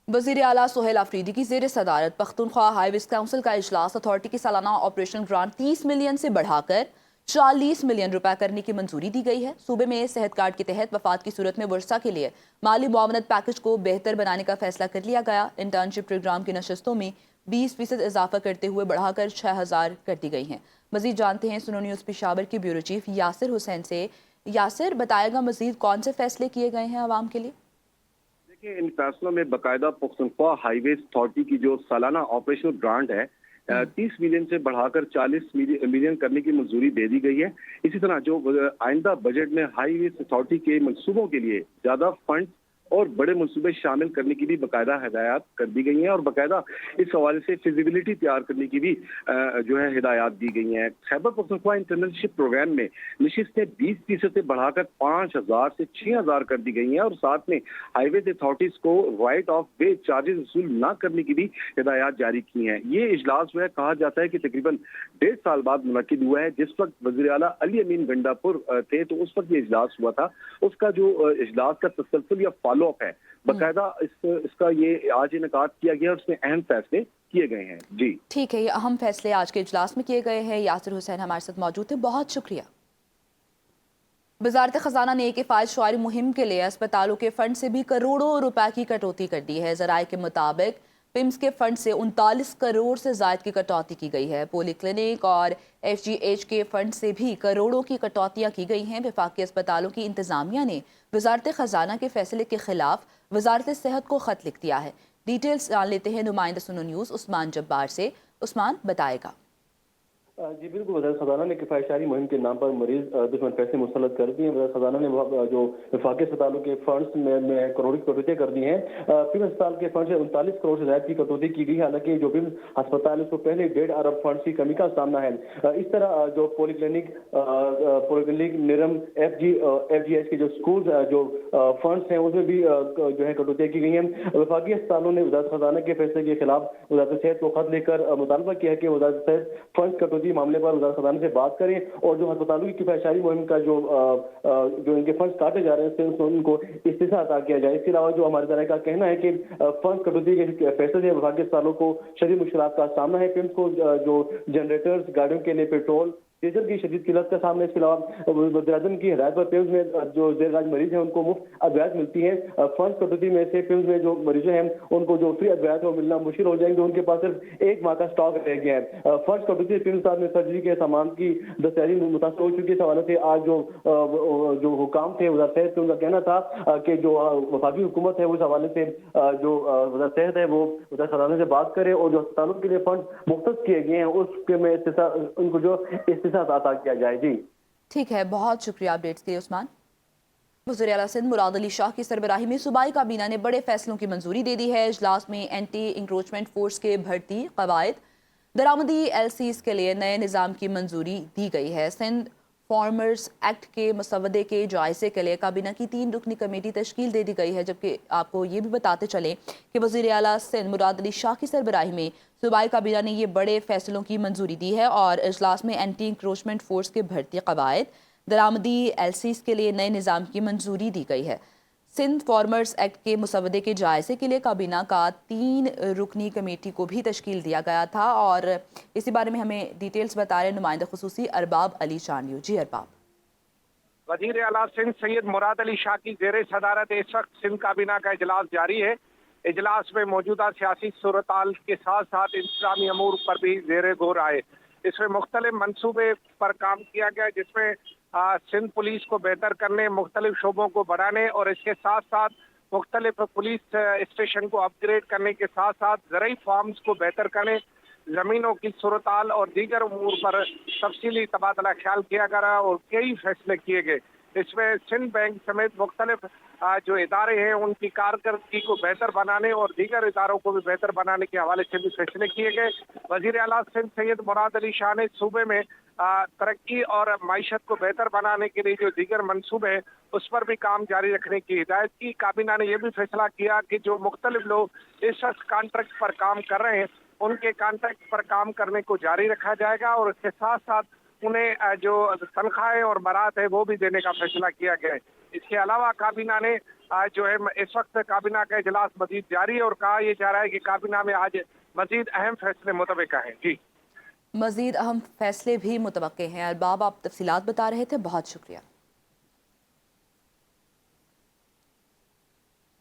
वज़ीर आला सोहेल अफरीदी की ज़ेर सदारत पख्तूनख्वा हाईवेज काउंसिल का इजलास अथॉरिटी की सालाना ऑपरेशन ग्रांट 30 मिलियन से बढ़ाकर 40 मिलियन रुपए करने की मंजूरी दी गई है। सूबे में सेहत कार्ड के तहत वफात की सूरत में वर्षा के लिए माली मुआवनत पैकेज को बेहतर बनाने का फैसला कर लिया गया। इंटर्नशिप प्रोग्राम की नशस्तों में 20% इजाफा करते हुए बढ़ाकर 6000 कर दी गई हैं। मजीद जानते हैं सुनो न्यूज़ पेशावर के ब्यूरो चीफ यासिर हुसैन से। यासिर, बताएगा मजीद कौन से फैसले किए गए हैं आवाम के लिए? देखिए, इन फैसलों में बाकायदा पुख्तनख्वा हाईवेज अथॉरिटी की जो सालाना ऑपरेशनल ग्रांट है 30 मिलियन से बढ़ाकर 40 मिलियन करने की मंजूरी दे दी गई है। इसी तरह जो आइंदा बजट में हाईवेज अथॉरिटी के मंसूबों के लिए ज्यादा फंड और बड़े मंसूबे शामिल करने की भी बाकायदा हिदायत कर दी गई हैं और बाकायदा इस हवाले से फिजिबिलिटी तैयार करने की भी जो है हिदायत दी गई हैं। खैबर पख्तूनख्वा इंटर्नशिप प्रोग्राम में नशिस्तें 20% से बढ़ाकर 5000 से 6000 कर दी गई हैं और साथ में हाईवेज अथॉरिटीज को राइट ऑफ वे चार्जेस वसूल न करने की भी हिदायत जारी की हैं। ये इजलास जो है कहा जाता है कि तकरीबन 1.5 साल बाद मुनक्किद हुआ है। जिस वक्त वज़ीर आला अली अमीन गंडापुर थे तो उस वक्त ये इजलास हुआ था। उसका जो इजलास का तसलसल या फॉलो अप है बाकायदा इसका ये आज इनकाद किया गया और उसमें अहम फैसले किए गए हैं। जी ठीक है, ये अहम फैसले आज के इजलास में किए गए हैं। यासिर हुसैन हमारे साथ मौजूद थे, बहुत शुक्रिया। वजारत खजाना ने एक फ़ायद शुआरी मुहिम के लिए अस्पतालों के फंड से भी करोड़ों रुपए की कटौती कर दी है। जराये के मुताबिक पिम्स के फंड से 39 करोड़ से जायद की कटौती की गई है। पोली क्लिनिक और FGH के फंड से भी करोड़ों की कटौतियां की गई हैं। वफाकी अस्पतालों की इंतजामिया ने वजारत खजाना के फैसले के खिलाफ वजारत सेहत को खत लिख दिया है। डिटेल्स जान लेते हैं नुमाइंदा सुनो न्यूज़ उस्मान जब्बार से। उस्मान, बताएगा। जी बिल्कुल, वज़ारत ख़ज़ाना ने किफ़ायतशारी मुहिम के नाम पर मरीज दुश्मन पैसे मुसल्लत कर दिए हैं। वज़ारत ख़ज़ाना ने जो वफाकी अस्पतालों के फंड्स में करोड़ों की कटौतियाँ कर दी हैं। पिम्स अस्पताल के फंड से 39 करोड़ से ज़्यादा की कटौती की गई है। हालांकि जो पिम्स अस्पताल है उसको पहले 1.5 अरब फंड की कमी का सामना है। इस तरह जो पॉलीक्लिनिक निरम FGH के जो स्कूल जो फंड्स हैं उसमें भी जो है कटौतियाँ की गई हैं। वफाकी अस्पतालों ने वज़ारत ख़ज़ाना के फैसले के खिलाफ वज़ारत सेहत को खत लेकर मुतालबा किया है कि वज़ारत सेहत फंड कटौती मामले पर वज़ारत ख़ज़ाना से बात करें और जो अस्पतालों की किफ़ायतशारी मुहिम का जो इनके फंड काटे जा रहे हैं उनको इस्तीसा अता किया जाए। इसके अलावा जो हमारे ज़राए का कहना है कि फंड कटौती के फैसले से वफाकी अस्पतालों को शदीद मुश्किलात का सामना है। पिम्स को जो जनरेटर्स, गाड़ियों के लिए पेट्रोल, डीजल की शदीद किल्लत का सामना। इसके अलावा वज़ीर-ए-आज़म की हिदायत पर पिम्स में जो जेर इलाज मरीज हैं उनको मुफ्त अद्वियात मिलती हैं। फंड कटौती में से पिम्स में जो मरीज हैं उनको जो फ्री अद्वियात है वो मिलना मुश्किल हो जाएंगे। उनके पास सिर्फ 1 माह का स्टॉक रह गया है। फंड कटौती पिम्स में सर्जरी के सामान की दस्तयारी मुतासर हो चुकी है। इस हवाले से आज जो हुकाम थे वज़ारत सेहत, उनका कहना था कि जो वफाकी हुकूमत है उस हवाले से जो वज़ारत सेहत है वो वज़ारत ख़ज़ाना से बात करे और जो अस्पतालों के लिए फंड मुख्तस किए गए हैं उसके में उनको जो इस्तीसा अता किया जाए। जी ठीक है, बहुत शुक्रिया अपडेट्स के लिए उस्मान। वज़ीर आला सिंध मुराद अली शाह की सरबराही में सूबाई काबीना ने बड़े फैसलों की मंजूरी दे दी है। इजलास में एंटी इंक्रोचमेंट फोर्स के भर्ती कवायद दरामदी LCs के लिए नए निज़ाम की मंजूरी दी गई है। सिंध फार्मर्स एक्ट के मसवदे के जायजे के लिए काबीना की 3 रुकनी कमेटी तश्कील दे दी गई है। जबकि आपको ये भी बताते चलें कि वज़ीर आला सिंध मुराद अली शाह की सरबराही में सूबाई काबीना ने ये बड़े फैसलों की मंजूरी दी है और इजलास में एंटी इंक्रोचमेंट फोर्स के भर्ती कवायद दरामदी LCs के लिए नए निज़ाम की मंजूरी दी गई है। सिंध फार्मर्स एक्ट के मुसवदे के जायजे के लिए काबीना का 3 रुकनी कमेटी को भी तश्कील दिया गया था और इसी बारे में हमें डिटेल्स बता रहे नुमाइंदा खुसूसी अरबाब अली चांडियो। जी अरबाब। वज़ीर आला सिंध सैयद मुराद अली शाह की ज़ेर सदारत इस वक्त सिंध काबीना का इजलास जारी है। इजलास में मौजूदा सियासी सूरत-हाल के साथ साथ इंतजामी अमूर पर भी ज़ेर गौर आए। इसमें मुख्तलिफ मनसूबे पर काम किया गया जिसमें सिंध पुलिस को बेहतर करने, मुख्तलिफ शोबों को बढ़ाने और इसके साथ साथ मुख्तलिफ पुलिस स्टेशन को अपग्रेड करने के साथ साथ ज़रई फार्म्स को बेहतर करने, ज़मीनों की सूरत-हाल और दीगर उमूर पर तफसीली तबादला ख्याल किया गया और कई फैसले किए गए। इसमें सिंध बैंक समेत मुख्तलिफ जो इदारे हैं उनकी कारकर्दगी को बेहतर बनाने और दीगर इदारों को भी बेहतर बनाने के हवाले से भी फैसले किए गए। वज़ीर आला सिंध सैयद मुराद अली शाह ने सूबे में तरक्की और मईशत को बेहतर बनाने के लिए जो दीगर मनसूबे हैं उस पर भी काम जारी रखने की हिदायत की। काबीना ने यह भी फैसला किया कि जो मुख्तलिफ लोग इस वक्त कॉन्ट्रैक्ट पर काम कर रहे हैं उनके कॉन्ट्रैक्ट पर काम करने को जारी रखा जाएगा और इसके साथ साथ उन्हें जो तनख्वाहें और बरात है वो भी देने का फैसला किया गया है। इसके अलावा काबीना ने आज जो है इस वक्त काबीना का इजलास मजीद जारी है और कहा यह जा रहा है कि काबीना में आज मजीद अहम फैसले मुतवक्का हैं। जी मजीद अहम फैसले भी मुतवक्के हैं। अरबाब, आप तफसीलात बता रहे थे, बहुत शुक्रिया।